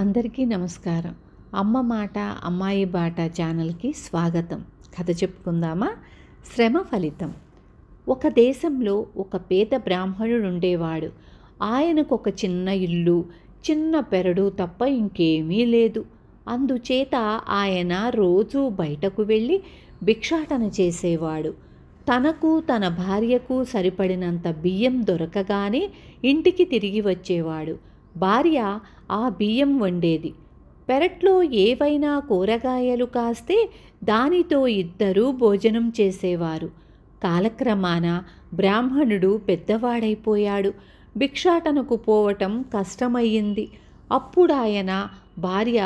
అందరికీ నమస్కారం. అమ్మ మాట అమ్మాయి బాట ఛానల్కి స్వాగతం. కథ చెప్పుకుందామా? శ్రమ ఫలితం. ఒక దేశంలో ఒక పేద బ్రాహ్మణుడు ఉండేవాడు. ఆయనకు ఒక చిన్న ఇల్లు, చిన్న పెరడు తప్ప ఇంకేమీ లేదు. అందుచేత ఆయన రోజూ బయటకు వెళ్ళి భిక్షాటన చేసేవాడు. తనకు తన భార్యకు సరిపడినంత బియ్యం దొరకగానే ఇంటికి తిరిగి వచ్చేవాడు. భార్య ఆ బియ్యం వండేది. పెరట్లో ఏవైనా కూరగాయలు కాస్తే దానితో ఇద్దరూ భోజనం చేసేవారు. కాలక్రమాన బ్రాహ్మణుడు పెద్దవాడైపోయాడు. భిక్షాటనకు పోవటం కష్టమయ్యింది. అప్పుడాయన భార్య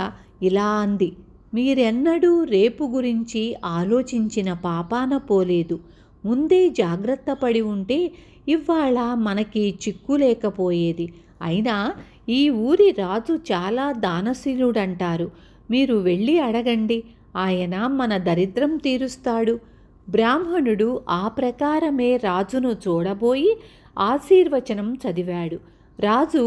ఇలా అంది, మీరెన్నడూ రేపు గురించి ఆలోచించిన పాపాన పోలేదు. ముందే జాగ్రత్త పడి ఉంటే ఇవాళ మనకి చిక్కు లేకపోయేది. అయినా ఈ ఊరి రాజు చాలా దానశీలుడంటారు. మీరు వెళ్ళి అడగండి, ఆయన మన దరిద్రం తీరుస్తాడు. బ్రాహ్మణుడు ఆ ప్రకారమే రాజును చూడబోయి ఆశీర్వచనం చదివాడు. రాజు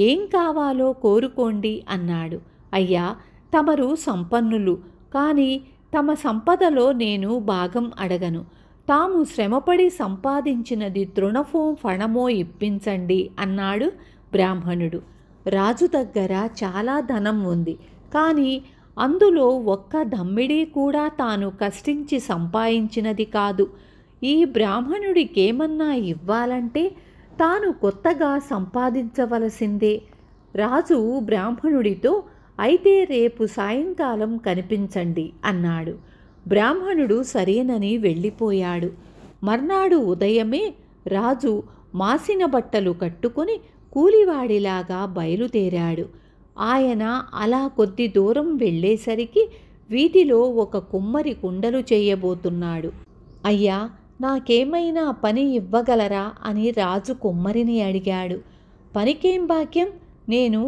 ఏం కావాలో కోరుకోండి అన్నాడు. అయ్యా, తమరు సంపన్నులు, కానీ తమ సంపదలో నేను భాగం అడగను. తాము శ్రమపడి సంపాదించినది తృణమో ఫణమో ఇప్పించండి అన్నాడు బ్రాహ్మణుడు. రాజు దగ్గర చాలా ధనం ఉంది, కానీ అందులో ఒక్క దమ్మిడి కూడా తాను కష్టించి సంపాదించినది కాదు. ఈ బ్రాహ్మణుడికేమన్నా ఇవ్వాలంటే తాను కొత్తగా సంపాదించవలసిందే. రాజు బ్రాహ్మణుడితో, అయితే రేపు సాయంకాలం కనిపించండి అన్నాడు. బ్రాహ్మణుడు సరేనని వెళ్ళిపోయాడు. మర్నాడు ఉదయమే రాజు మాసిన బట్టలు కట్టుకుని కూలివాడిలాగా బయలుదేరాడు. ఆయన అలా కొద్ది దూరం వెళ్ళేసరికి వీధిలో ఒక కుమ్మరి కుండలు చేయబోతున్నాడు. అయ్యా, నాకేమైనా పని ఇవ్వగలరా అని రాజు కుమ్మరిని అడిగాడు. పనికేం భాగ్యం, నేను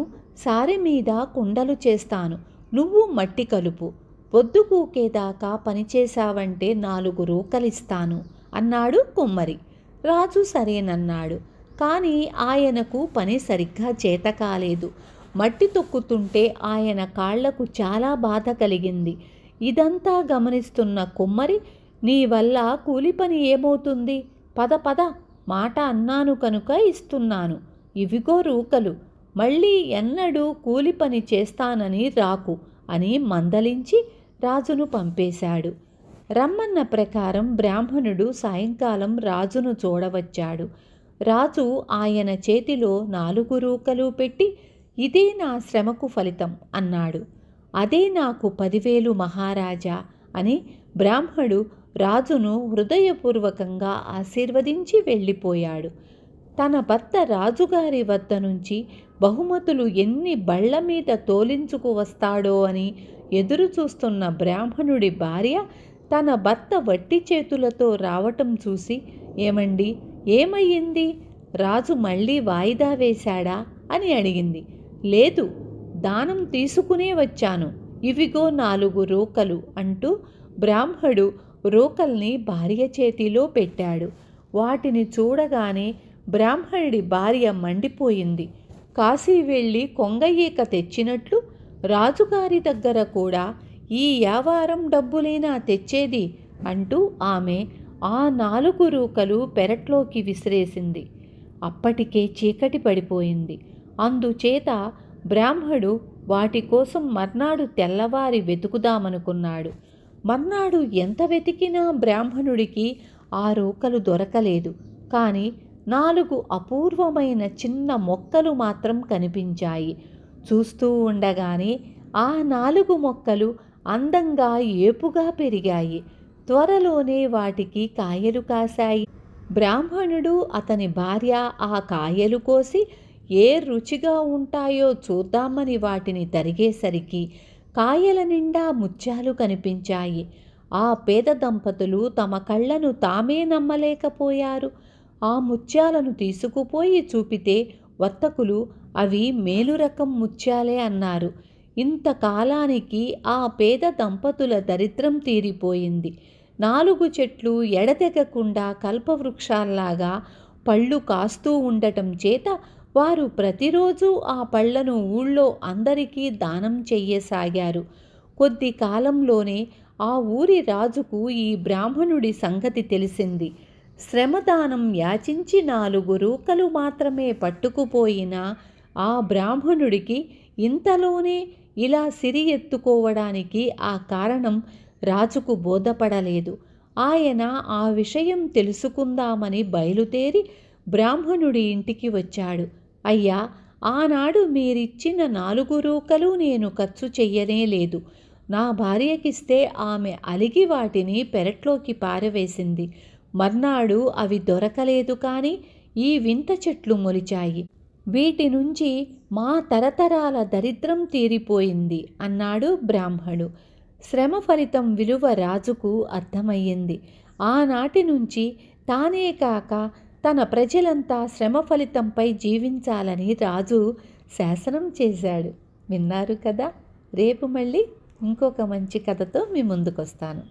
సారె మీద కుండలు చేస్తాను, నువ్వు మట్టి కలుపు. పొద్దుకూకేదాకా పనిచేశావంటే 4 రూకలిస్తాను అన్నాడు కుమ్మరి. రాజు సరేనన్నాడు. కానీ ఆయనకు పని సరిగ్గా చేత కాలేదు. మట్టి తొక్కుతుంటే ఆయన కాళ్లకు చాలా బాధ కలిగింది. ఇదంతా గమనిస్తున్న కుమ్మరి, నీ వల్ల కూలి పని ఏమవుతుంది? పద పద, మాట అన్నాను కనుక ఇస్తున్నాను, ఇవిగో రూకలు, మళ్ళీ ఎన్నడూ కూలి పని చేస్తానని రాకు అని మందలించి రాజును పంపేశాడు. రమ్మన్న ప్రకారం బ్రాహ్మణుడు సాయంకాలం రాజును చూడవచ్చాడు. రాజు ఆయన చేతిలో 4 రూకలు పెట్టి, ఇదే నా శ్రమకు ఫలితం అన్నాడు. అదే నాకు 10,000 మహారాజా అని బ్రాహ్మణుడు రాజును హృదయపూర్వకంగా ఆశీర్వదించి వెళ్ళిపోయాడు. తన భర్త రాజుగారి వద్ద నుంచి బహుమతులు ఎన్ని బళ్ల మీద తోలించుకు వస్తాడో అని ఎదురు చూస్తున్న బ్రాహ్మణుడి భార్య తన భర్త వట్టి చేతులతో రావటం చూసి, ఏమండి, ఏమయ్యింది? రాజు మళ్ళీ వాయిదా వేశాడా అని అడిగింది. లేదు, దానం తీసుకునే వచ్చాను, ఇవిగో 4 రూకలు అంటూ బ్రాహ్మణుడు రూకల్ని భార్య చేతిలో పెట్టాడు. వాటిని చూడగానే బ్రాహ్మణుడి భార్య మండిపోయింది. కాశీ వెళ్ళి కొంగయ్యేక తెచ్చినట్లు రాజుగారి దగ్గర కూడా ఈ యావారం డబ్బులేనా తెచ్చేది అంటూ ఆమె ఆ 4 రూకలు పెరట్లోకి విసిరేసింది. అప్పటికే చీకటి పడిపోయింది. అందుచేత బ్రాహ్మణుడు వాటి కోసం మర్నాడు తెల్లవారి వెతుకుదామనుకున్నాడు. మర్నాడు ఎంత వెతికినా బ్రాహ్మణుడికి ఆ రూకలు దొరకలేదు. కానీ 4 అపూర్వమైన చిన్న మొక్కలు మాత్రం కనిపించాయి. చూస్తూ ఉండగానే ఆ 4 మొక్కలు అందంగా ఏపుగా పెరిగాయి. త్వరలోనే వాటికి కాయలు కాశాయి. బ్రాహ్మణుడు అతని భార్య ఆ కాయలు కోసి ఏ రుచిగా ఉంటాయో చూద్దామని వాటిని తరిగేసరికి కాయల నిండా ముత్యాలు కనిపించాయి. ఆ పేద దంపతులు తమ కళ్ళను తామే నమ్మలేకపోయారు. ఆ ముత్యాలను తీసుకుపోయి చూపితే వర్తకులు అవి మేలురకం ముత్యాలే అన్నారు. ఇంతకాలానికి ఆ పేద దంపతుల దరిద్రం తీరిపోయింది. 4 చెట్లు ఎడతెగకుండా కల్పవృక్షాల్లాగా పళ్ళు కాస్తూ ఉండటం చేత వారు ప్రతిరోజు ఆ పళ్లను ఊళ్ళో అందరికీ దానం చెయ్యసాగారు. కొద్ది కాలంలోనే ఆ ఊరి రాజుకు ఈ బ్రాహ్మణుడి సంగతి తెలిసింది. శ్రమదానం యాచించి 4 రూకలు మాత్రమే పట్టుకుపోయిన ఆ బ్రాహ్మణుడికి ఇంతలోనే ఇలా సిరి ఎత్తుకోవడానికి ఆ కారణం రాజుకు బోధపడలేదు. ఆయన ఆ విషయం తెలుసుకుందామని బయలుదేరి బ్రాహ్మణుడి ఇంటికి వచ్చాడు. అయ్యా, ఆనాడు మీరిచ్చిన 4 రూకలు నేను ఖర్చు చెయ్యనే లేదు. నా భార్యకిస్తే ఆమె అలిగి వాటిని పెరట్లోకి పారవేసింది. మర్నాడు అవి దొరకలేదు, కానీ ఈ వింత చెట్లు మొలిచాయి. వీటి నుంచి మా తరతరాల దరిద్రం తీరిపోయింది అన్నాడు బ్రాహ్మడు. శ్రమ ఫలితం విలువ రాజుకు అర్థమయ్యింది. ఆనాటి నుంచి తానే కాక తన ప్రజలంతా శ్రమ ఫలితంపై జీవించాలని రాజు శాసనం చేశాడు. విన్నారు కదా. రేపు మళ్ళీ ఇంకొక మంచి కథతో మీ ముందుకొస్తాను.